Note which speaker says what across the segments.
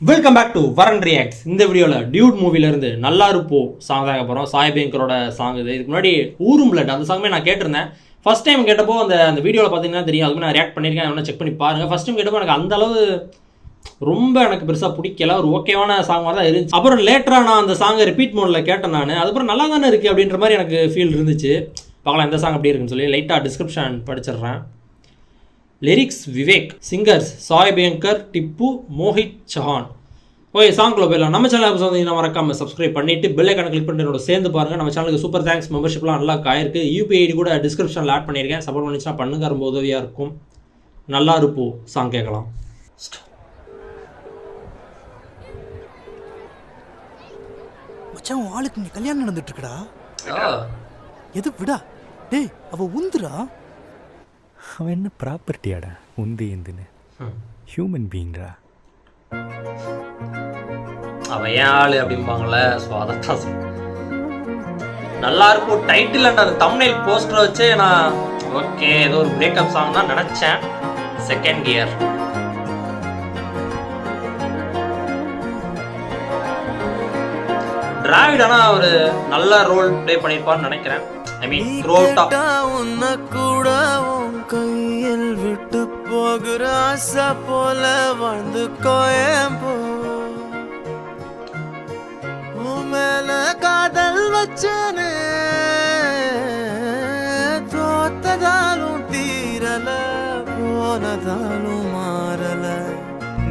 Speaker 1: Welcome back to வரன் reacts. இந்த வீடியோவில் டியூட் மூவிலேருந்து நல்லா இருப்போ சாங் தான் போகிறோம். சாய் பேங்கரோட சாங் இது. இதுக்கு முன்னாடி ஊரும் பிளட் அந்த சாங்குமே நான் கேட்டிருந்தேன். ஃபர்ஸ்ட் டைம் கேட்டப்போ அந்த வீடியோவில் பார்த்தீங்கன்னா தெரியும், அதுக்கு நான் ரியாக்ட் பண்ணியிருக்கேன். என்ன செக் பண்ணி பாருங்கள். ஃபர்ஸ்ட் டைம் கேட்டப்போ எனக்கு அந்த அளவு ரொம்ப எனக்கு பெருசாக பிடிக்கல. ஒரு ஓகேவான சாங் மாதிரி தான் இருந்துச்சு. அப்புறம் லேட்டராக நான் அந்த சாங்கை ரிப்பீட் மோடில் கேட்டேன். நான் அதுக்கப்புறம் நல்லா தானே இருக்குது அப்படின்ற மாதிரி எனக்கு ஃபீல் இருந்துச்சு. பார்க்கலாம் எந்த சாங் அப்படி இருக்குன்னு சொல்லி லைட்டாக டிஸ்கிரிப்ஷன் படிச்சிடுறேன். லிரிக்ஸ் விவேக், சிங்கர்ஸ் சாய் பேங்கர், டிப்பு, மோஹித் சஹான். ஓகே, சாங்குள்ள போயிடலாம். நம்ம சேனல் வந்து மறக்காம சப்ஸ்கிரைப் பண்ணிட்டு பெல் ஐக்கான கிளிக் பண்ணிட்டு என்னோட சேர்ந்து பாருங்க. நம்ம சேனலுக்கு சூப்பர் தேங்க்ஸ், மெம்பர்ஷிப்லாம் நல்லா ஆயிருக்கு. யூபிஐ ஐடி கூட டிஸ்கிரிப்ஷனில் ஆட் பண்ணியிருக்கேன். சப்போர்ட் பண்ணிச்சுன்னா பண்ணுங்க, ரொம்ப உதவியாக இருக்கும். நல்லா இருப்போம் சாங் கேட்கலாம்.
Speaker 2: மச்சான், ஆளுக்கு நீ கல்யாணம் நடந்துட்டு இருக்கடா. எது விடா டேய், அவ உந்துரா.
Speaker 3: அவன் என்ன ப்ராப்பர்ட்டியாடா உந்து எந்துன்னு? ஹியூமன் பீயிங்டா
Speaker 1: அவன் ஏன் ஆளு அப்படிம்பாங்களே. ஸோ அதைத்தான் நல்லா இருக்கும் டைட்டில் அண்ட் அந்த தம்ப்நெயில் போஸ்டரை வச்சு நான் ஓகே ஏதோ ஒரு பிரேக்கப் சாங் தான் நினச்சேன். செகண்ட் கியர் டிராவிடானா ஒரு நல்ல ரோல் ப்ளே பண்ணியிருப்பான்னு நினைக்கிறேன். ஐ மீன்
Speaker 2: உன்னை கூட உன் கையில் விட்டு போகிற ஆசை போல வாழ்ந்து கோயம்போ. உன் மேல காதல் வச்சனே, தோத்ததாலும் தீரல, போனதாலும் மாறல.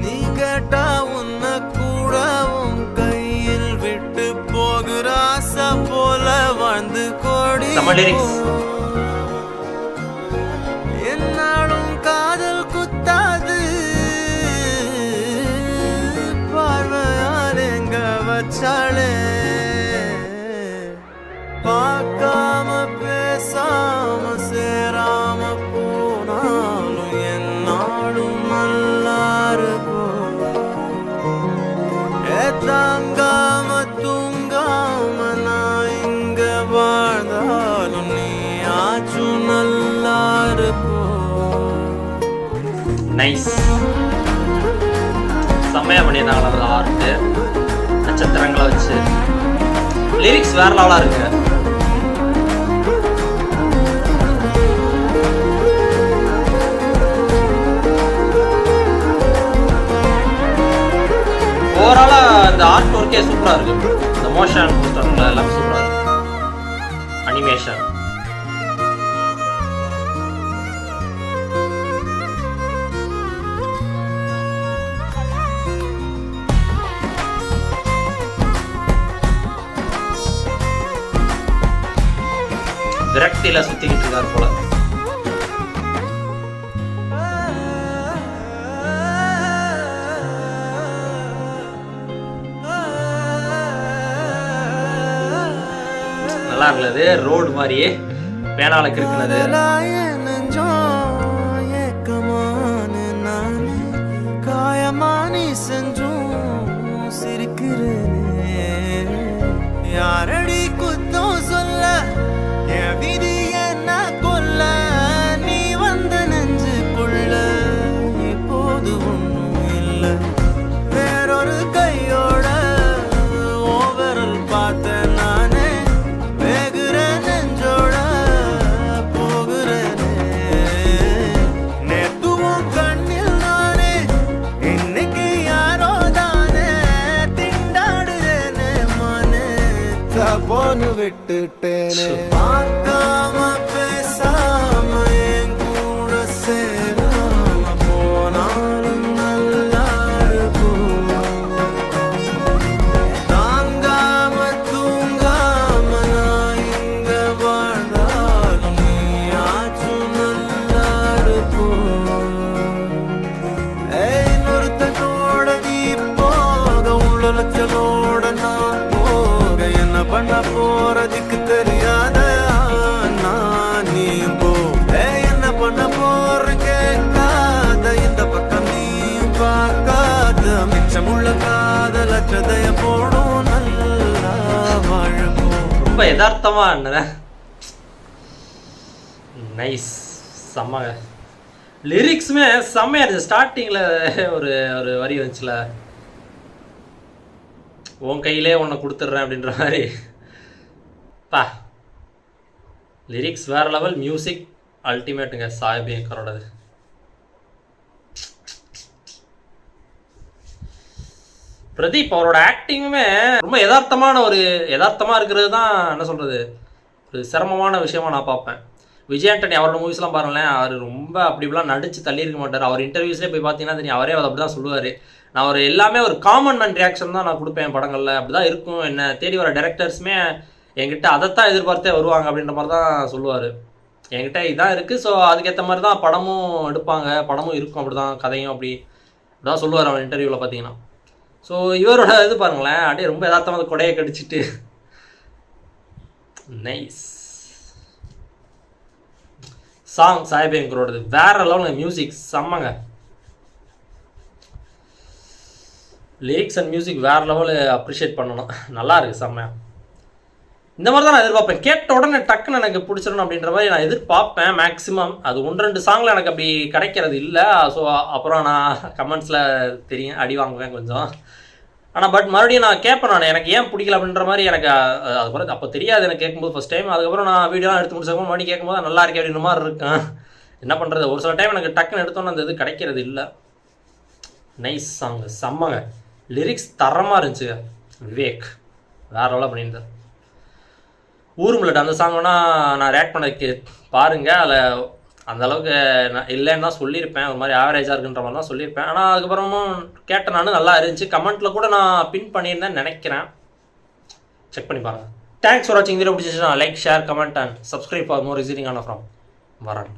Speaker 2: நீ கேட்டா உன்னை கூட உன் கையில் விட்டு போகிற ஆசை போல வாழ்ந்து கோடி. என்னாலும் காதல் குத்தாது, பார்வையால் எங்க வச்சாலே. பார்க்காம பேசாம சேராம போனாலும் என்னாலும் நல்லா இருக்கும். தாங்காம தூங்காம நான் இங்க வாழ்ந்தாலும் நீ ஆச்சும் நல்லா இருக்கும்.
Speaker 1: நைஸ், செம்மையா பண்ணியிருந்தாங்களா ஆர்ட்டு, நட்சத்திரங்களை வச்சு. லிரிக்ஸ் வேற லெவலா இருக்கு. ஓவராலா இந்த ஆர்ட் ஒர்க்கே சூப்பரா இருக்கு. இந்த மோஷன் போஸ்டர்ல எல்லாம் சூப்பரா இருக்கு. அனிமேஷன் விரக்தியில சுத்திக்கிட்டு இருக்காரு போல. நல்லா இருந்தது. ரோடு மாதிரியே பேனால கிறுக்குனது.
Speaker 2: காயமானி செஞ்சும் சிரிக்கிறேனே, யாரடி குத்தம் சொல்ல, என் விதி என்ன கொல்ல. நீ வந்த நெஞ்சுக்குள்ள இப்போது ஒன்றும் இல்லை. வேறொரு கையோட ஓவரல் பார்த்த நானே, வேகுற நெஞ்சோட போகிறேனே. நேத்துவும் கண்ணில் நானே, இன்னைக்கு யாரோ தானே திண்டாடுறேனே. மானே தப்போன்னு விட்டுட்டேனே. பார்க்காம பேசாம என் கூட சேராம போனாலும் நல்லா இருக்கும். தாங்காம தூங்காம நான் இங்க வாழ்ந்தாலும் நீ ஆச்சும் நல்லா இருக்கும். இன்னொருத்தனோட நீ போக, உள்ளச்சலோட நான் போக, என்ன பண்ண போறதுக்கு தெரியாத நான் நீ போ. என்ன பண்ண போற கேட்காத, இந்த பக்கம் நீயும் பார்க்காத, மிச்சமுள்ள காதல் அச்சதைய போடும், நல்லா வாழணும்.
Speaker 1: ரொம்ப யதார்த்தமா நைஸ், செம்ம. லிரிக்ஸுமே செம்மையாக இருந்துச்சு. ஸ்டார்டிங்கில் ஒரு ஒரு வரி வந்துச்சுல, உன் கையிலே உன்னை கொடுத்துட்றேன் அப்படின்ற மாதிரி. பா லிரிக்ஸ் வேறு லெவல், மியூசிக் அல்டிமேட்டுங்க சாய் அபியங்கரோடது. பிரதீப் அவரோட ஆக்டிங்குமே ரொம்ப யதார்த்தமாக இருக்கிறது தான் என்ன சொல்கிறது, ஒரு சிரமமான விஷயமா நான் பார்ப்பேன். விஜய் ஆண்டனி அவரோட மூவிஸ்லாம் பாருங்களேன், அவர் ரொம்ப அப்படிலாம் நடித்து தள்ளியிருக்க மாட்டார். அவர் இன்டர்வியூஸ்லேயே போய் பார்த்தீங்கன்னா தெரியும், அவரே அப்படி தான் சொல்லுவார். நான் ஒரு எல்லாமே ஒரு காமன் மேன் ரியாக்ஷன் தான் நான் கொடுப்பேன் படங்களில், அப்படி தான் இருக்கும். என்னை தேடி வர டேரக்டர்ஸுமே என்கிட்ட அதைத்தான் எதிர்பார்த்தே வருவாங்க அப்படின்ற மாதிரி தான் சொல்லுவார். என்கிட்ட இதான் இருக்குது, ஸோ அதுக்கேற்ற மாதிரி தான் படமும் எடுப்பாங்க, படமும் இருக்கும், அப்படி தான் கதையும் அப்படிதான் சொல்லுவார் அவர் இன்டர்வியூவில் பார்த்தீங்கன்னா. ஸோ இவரோட இது பாருங்களேன், அப்படியே ரொம்ப யதார்த்தமாக கொடையை கடிச்சிட்டு நைஸ் சாங். சாய் அபியங்கரோடது வேற லெவலில், மியூசிக் செம்மங்க, லிரிக்ஸ் அண்ட் மியூசிக் வேற லெவலு அப்ரிஷியேட் பண்ணணும். நல்லா இருக்குது செம்மையா. இந்த மாதிரி தான் நான் எதிர்பார்ப்பேன். கேட்ட உடனே டக்குன்னு எனக்கு பிடிச்சிடணும் அப்படின்ற மாதிரி நான் எதிர்பார்ப்பேன் மேக்ஸிமம். அது 1-2 சாங்கில் எனக்கு அப்படி கிடைக்கிறது இல்லை. ஸோ அப்புறம் நான் கமெண்ட்ஸில் தெரியும் அடி வாங்குவேன் கொஞ்சம். ஆனால் பட் மறுபடியும் நான் கேட்பேன், நான் எனக்கு ஏன் பிடிக்கல அப்படின்ற மாதிரி எனக்கு அதுக்கப்புறம் அப்போ தெரியாது எனக்கு கேட்கும்போது ஃபஸ்ட் டைம். அதுக்கப்புறம் நான் வீடியோலாம் எடுத்து முடிச்சப்போ மறுபடியும் கேட்கும்போது நல்லா இருக்கே அப்படின்ற மாதிரி இருக்கேன். என்ன பண்ணுறது, ஒரு சில டைம் எனக்கு டக்குன்னு எடுத்தோன்னு அந்த இது கிடைக்கிறது இல்லை. நைஸ் சாங், செம்மங்க, லிரிக்ஸ் தரமாக இருந்துச்சு. விவேக் வேற எவ்வளோ பண்ணியிருந்தேன். ஊரும்லட் அந்த சாங்னா நான் ரேட் பண்ண பாருங்கள், அதில் அந்தளவுக்கு நான் இல்லைன்னு தான் சொல்லியிருப்பேன், ஒரு மாதிரி ஆவரேஜாக இருக்குன்ற மாதிரி தான் சொல்லியிருப்பேன். ஆனால் அதுக்கப்புறமும் கேட்டேன் நான், நல்லா இருந்துச்சு. கமெண்ட்டில் கூட நான் பின் பண்ணியிருந்தேன்னு நினைக்கிறேன், செக் பண்ணி பாருங்கள். தேங்க்ஸ் ஃபார் வாட்சிங். வீடியோ பிடிச்சிச்சுன்னா like, share, comment and subscribe for more receiving on from வரன்.